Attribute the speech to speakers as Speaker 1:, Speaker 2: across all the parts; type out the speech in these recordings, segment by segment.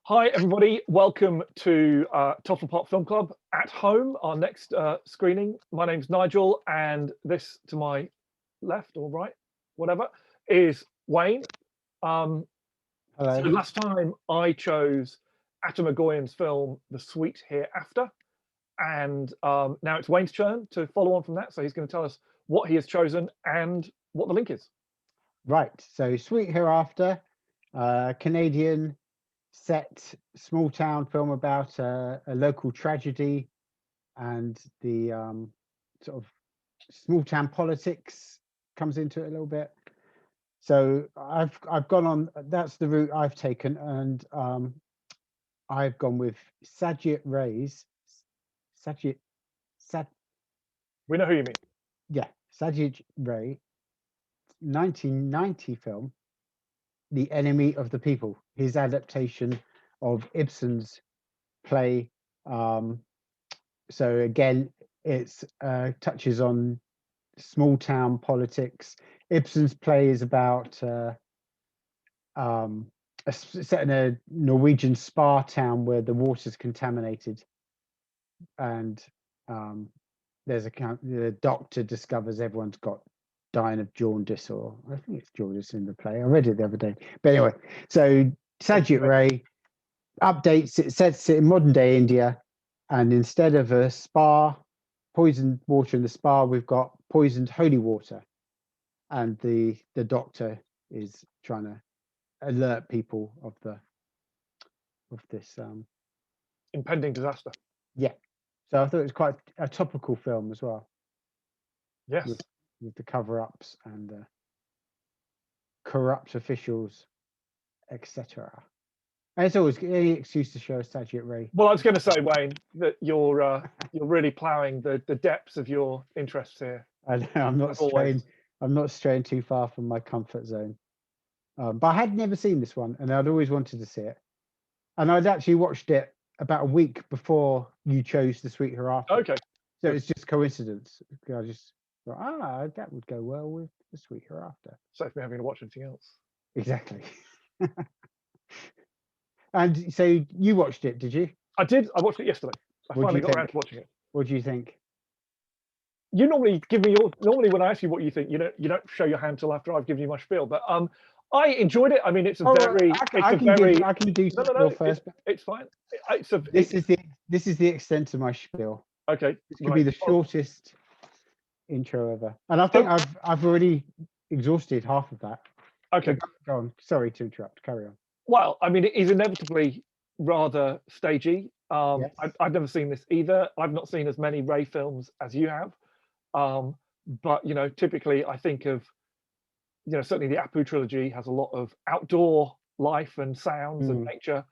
Speaker 1: Hi, everybody. Welcome to Toffle Pop Film Club at home, our next screening. My name's Nigel, and this to my left or right, whatever, is Wayne. So
Speaker 2: Hello.
Speaker 1: last time I chose Atta McGoyan's film, The Sweet Hereafter, and now it's Wayne's turn to follow on from that. So he's going to tell us what he has chosen and what the link is.
Speaker 2: Right. So Sweet Hereafter, Canadian set small town film about a local tragedy and the sort of small town politics comes into it a little bit. So I've gone on. That's the route I've taken, and I've gone with Sajid Ray's Sajid Sad
Speaker 1: We know who you mean.
Speaker 2: yeah Sajid Ray 1990 film The Enemy of the People, his adaptation of Ibsen's play. So again, it's touches on small town politics. Ibsen's play is about set in a Norwegian spa town where the water's contaminated, and there's the doctor discovers everyone's got dying of jaundice, or I think it's jaundice in the play. I read it the other day. But anyway, so Sajid Ray updates it, sets it in modern day India, and instead of a spa, poisoned water in the spa, we've got poisoned holy water, and the doctor is trying to alert people of this
Speaker 1: Impending disaster.
Speaker 2: yeah. So I thought it was quite a topical film as well,
Speaker 1: Yes.
Speaker 2: with the cover-ups and corrupt officials, etc. And it's always any excuse to show Sajid Ray.
Speaker 1: Well, I was going to say, Wayne, that you're really ploughing the depths of your interests here.
Speaker 2: I know I'm not straying too far from my comfort zone. But I had never seen this one, and I'd always wanted to see it. And I'd actually watched it about a week before you chose The Sweet Hereafter.
Speaker 1: Okay.
Speaker 2: So it's just coincidence. I just thought, that would go well with The Sweet Hereafter.
Speaker 1: Save me having to watch anything else.
Speaker 2: Exactly. And so you watched it, did you?
Speaker 1: I did. I watched it yesterday. I
Speaker 2: What do
Speaker 1: finally
Speaker 2: you
Speaker 1: got around
Speaker 2: think?
Speaker 1: to watching it.
Speaker 2: What do you think?
Speaker 1: You normally give me your. Normally, when I ask you what you think, you don't show your hand till after I've given you my spiel. But I enjoyed it. I mean, it's a very.
Speaker 2: I can do
Speaker 1: No,
Speaker 2: spiel first.
Speaker 1: It's fine.
Speaker 2: This is the extent of my spiel.
Speaker 1: Okay.
Speaker 2: This could be the shortest intro ever, and I think I've already exhausted half of that.
Speaker 1: Okay.
Speaker 2: Go on. Sorry to interrupt. Carry on.
Speaker 1: Well, I mean, it is inevitably rather stagey.
Speaker 2: Yes.
Speaker 1: I've never seen this either. I've not seen as many Ray films as you have. But typically I think of, certainly the Apu trilogy has a lot of outdoor life and sounds and nature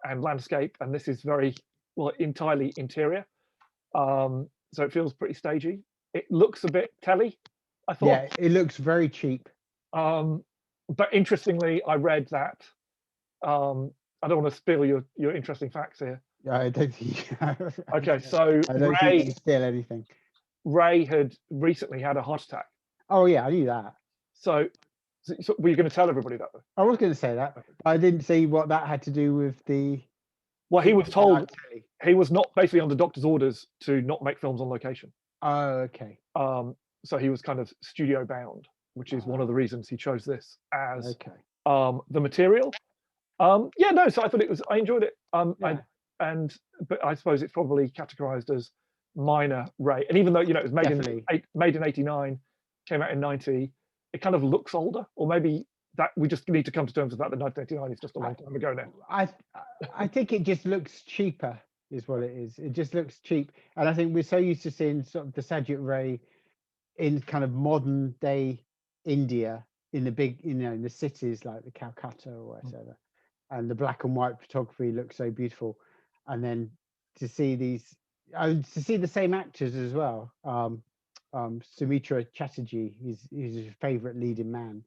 Speaker 1: and landscape, and this is very entirely interior. So it feels pretty stagey. It looks a bit telly, I thought.
Speaker 2: Yeah, it looks very cheap.
Speaker 1: But interestingly, I read that. I don't want to spill your interesting facts here.
Speaker 2: I don't think.
Speaker 1: Okay, so
Speaker 2: I don't think you steal anything.
Speaker 1: Ray had recently had a heart attack.
Speaker 2: Oh yeah, I knew that.
Speaker 1: So were you going to tell everybody that?
Speaker 2: I was going to say that. I didn't see what that had to do with the.
Speaker 1: Well, he was told he was not basically under doctor's orders to not make films on location.
Speaker 2: Oh, okay.
Speaker 1: So he was kind of studio bound, which is one of the reasons he chose this as the material. So I thought I enjoyed it. But I suppose it's probably categorized as minor Ray. And even though it was made in 89, came out in 90, it kind of looks older, or maybe that we just need to come to terms with that 1989 is just a long time ago now.
Speaker 2: I think it just looks cheaper, is what it is. It just looks cheap, and I think we're so used to seeing sort of the Sajid Ray in kind of modern day India, in the big, in the cities like the Calcutta or whatever, and the black and white photography looks so beautiful, and then to see the same actors as well. Sumitra Chatterjee, he's his favorite leading man.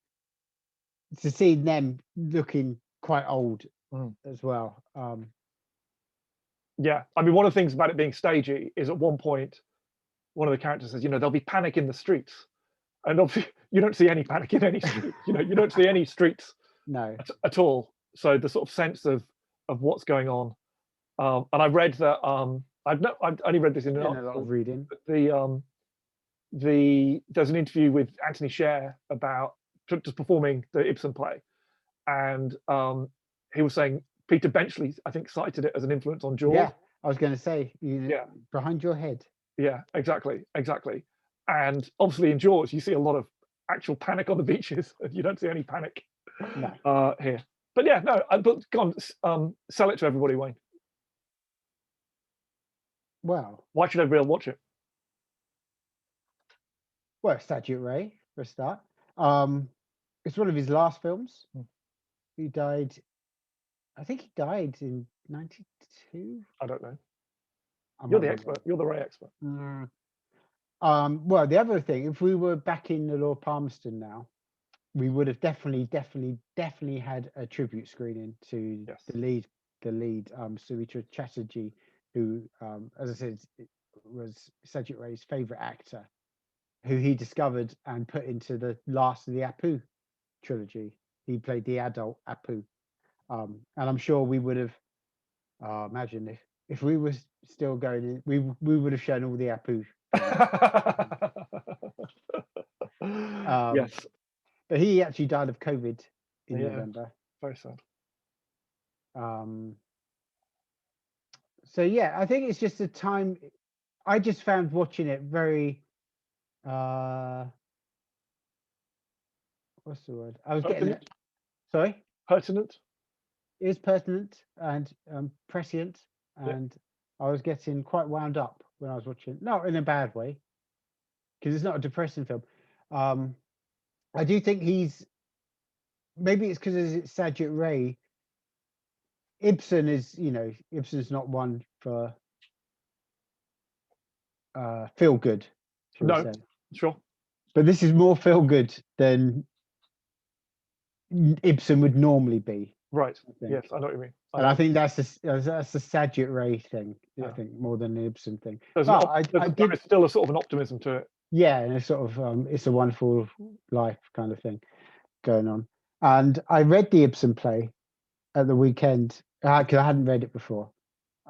Speaker 2: To see them looking quite old as well.
Speaker 1: Yeah, I mean, one of the things about it being stagey is at one point, one of the characters says, there'll be panic in the streets, and obviously you don't see any panic in any street. You don't see any streets
Speaker 2: no
Speaker 1: at all. So the sort of sense of of what's going on. And I read that I've only read this in an
Speaker 2: Doing a lot
Speaker 1: article.
Speaker 2: of reading.
Speaker 1: There's an interview with Anthony Sher about just performing the Ibsen play, and he was saying Peter Benchley, I think, cited it as an influence on Jaws.
Speaker 2: Yeah, I was going to say,
Speaker 1: Yeah.
Speaker 2: behind your head.
Speaker 1: Yeah, exactly. And obviously in Jaws, you see a lot of actual panic on the beaches. You don't see any panic here. But yeah, no. But go on, sell it to everybody, Wayne.
Speaker 2: Well,
Speaker 1: why should everybody watch it?
Speaker 2: Well, Satyajit Ray for a start. It's one of his last films. He died. I think he died in '92.
Speaker 1: I don't know. You're the expert. You're the Ray expert.
Speaker 2: Well, the other thing, if we were back in the Lord Palmerston now, we would have definitely had a tribute screening to the lead, Sumitra Chatterjee, who, as I said, was Satyajit Ray's favorite actor, who he discovered and put into the last of the Apu trilogy. He played the adult Apu, and I'm sure we would have. Imagine if we were still going, we would have shown all the Apu.
Speaker 1: Yes,
Speaker 2: but he actually died of COVID in November.
Speaker 1: Very sad.
Speaker 2: So yeah, I think it's just a time. I just found watching it very. What's the word? I was getting it. Sorry.
Speaker 1: Pertinent.
Speaker 2: It is pertinent and prescient, and I was getting quite wound up when I was watching. Not in a bad way, because it's not a depressing film. I do think maybe it's because it's Satyajit Ray. Ibsen is, Ibsen's not one for feel good.
Speaker 1: No, sure.
Speaker 2: But this is more feel good than Ibsen would normally be.
Speaker 1: Right. Yes, I know what you mean.
Speaker 2: And I think that's the Satyajit Ray thing. I think more than the Ibsen thing.
Speaker 1: There's still a sort of an optimism to it.
Speaker 2: Yeah, and it's sort of It's a Wonderful Life kind of thing going on. And I read the Ibsen play at the weekend because I hadn't read it before,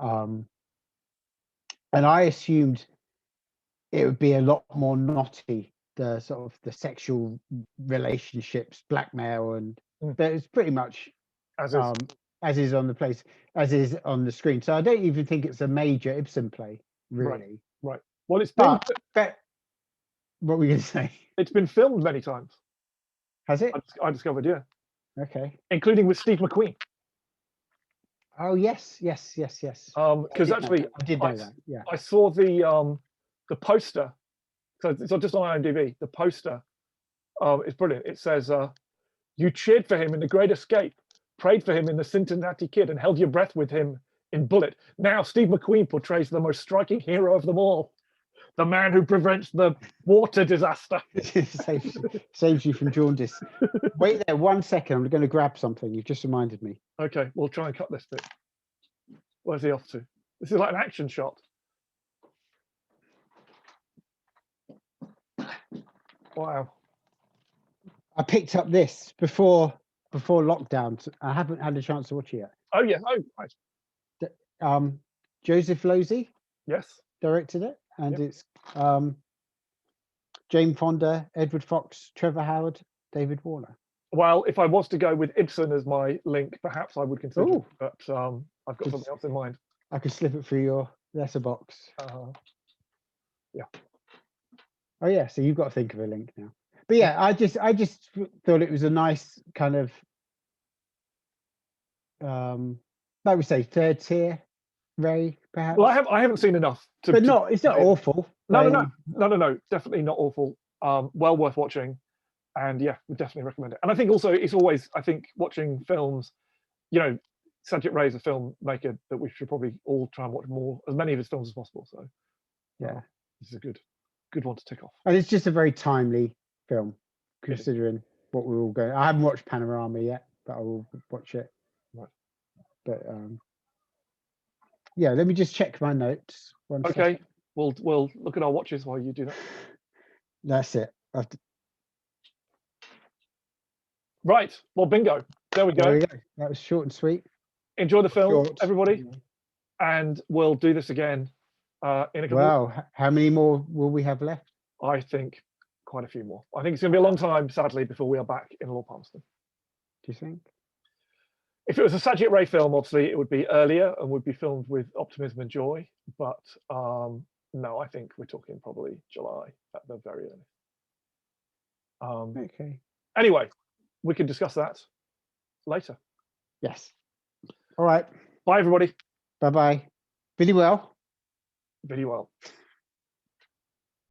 Speaker 2: and I assumed it would be a lot more knotty, the sort of the sexual relationships, blackmail, and but it's pretty much as is on the place, as is on the screen. So I don't even think it's a major Ibsen play, really.
Speaker 1: Right. Well, it's been.
Speaker 2: But what were we going to say?
Speaker 1: It's been filmed many times.
Speaker 2: Has it?
Speaker 1: I discovered, yeah.
Speaker 2: Okay.
Speaker 1: Including with Steve McQueen.
Speaker 2: Oh yes.
Speaker 1: Because actually,
Speaker 2: I did know that. Yeah.
Speaker 1: I saw the poster. So it's not just on IMDb. The poster is brilliant. It says, "You cheered for him in The Great Escape, prayed for him in The Cincinnati Kid, and held your breath with him in Bullet. Now Steve McQueen portrays the most striking hero of them all, the man who prevents the water disaster."
Speaker 2: saves you from jaundice. Wait there 1 second. I'm going to grab something. You've just reminded me.
Speaker 1: Okay, we'll try and cut this bit. Where's he off to? This is like an action shot. Wow.
Speaker 2: I picked up this before lockdown. I haven't had a chance to watch it yet.
Speaker 1: Oh yeah. Oh right.
Speaker 2: Joseph Losey.
Speaker 1: Yes.
Speaker 2: Directed it, and it's Jane Fonda, Edward Fox, Trevor Howard, David Warner.
Speaker 1: Well, if I was to go with Ibsen as my link, perhaps I would consider it, but I've got something else in mind.
Speaker 2: I could slip it through your letterbox.
Speaker 1: Yeah.
Speaker 2: Oh yeah, so you've got to think of a link now. But yeah, I just thought it was a nice kind of, like we say, third tier Ray, perhaps.
Speaker 1: Well, I haven't seen enough.
Speaker 2: But it's not awful.
Speaker 1: No, definitely not awful. Well worth watching, and yeah, we definitely recommend it. And I think also it's always, I think, watching films, Satyajit Ray is a filmmaker that we should probably all try and watch as many of his films as possible. So
Speaker 2: yeah,
Speaker 1: this is a good one to tick off.
Speaker 2: And it's just a very timely film, considering what we're all going. I haven't watched Panorama yet, but I will watch it.
Speaker 1: Right.
Speaker 2: But yeah, let me just check my notes.
Speaker 1: Okay, we'll look at our watches while you do that.
Speaker 2: That's it.
Speaker 1: Right. Well, bingo. There we go.
Speaker 2: That was short and sweet.
Speaker 1: enjoy the film,
Speaker 2: Short.
Speaker 1: everybody, and we'll do this again in a couple.
Speaker 2: Wow, how many more will we have left?
Speaker 1: I think quite a few more. I think it's going to be a long time, sadly, before we are back in Lord Palmerston.
Speaker 2: Do you think?
Speaker 1: If it was a Satyajit Ray film, obviously it would be earlier and would be filmed with optimism and joy. But no, I think we're talking probably July at the very early.
Speaker 2: Okay.
Speaker 1: Anyway, we can discuss that later.
Speaker 2: Yes. All right.
Speaker 1: Bye, everybody.
Speaker 2: Bye-bye. Really well.
Speaker 1: Very well.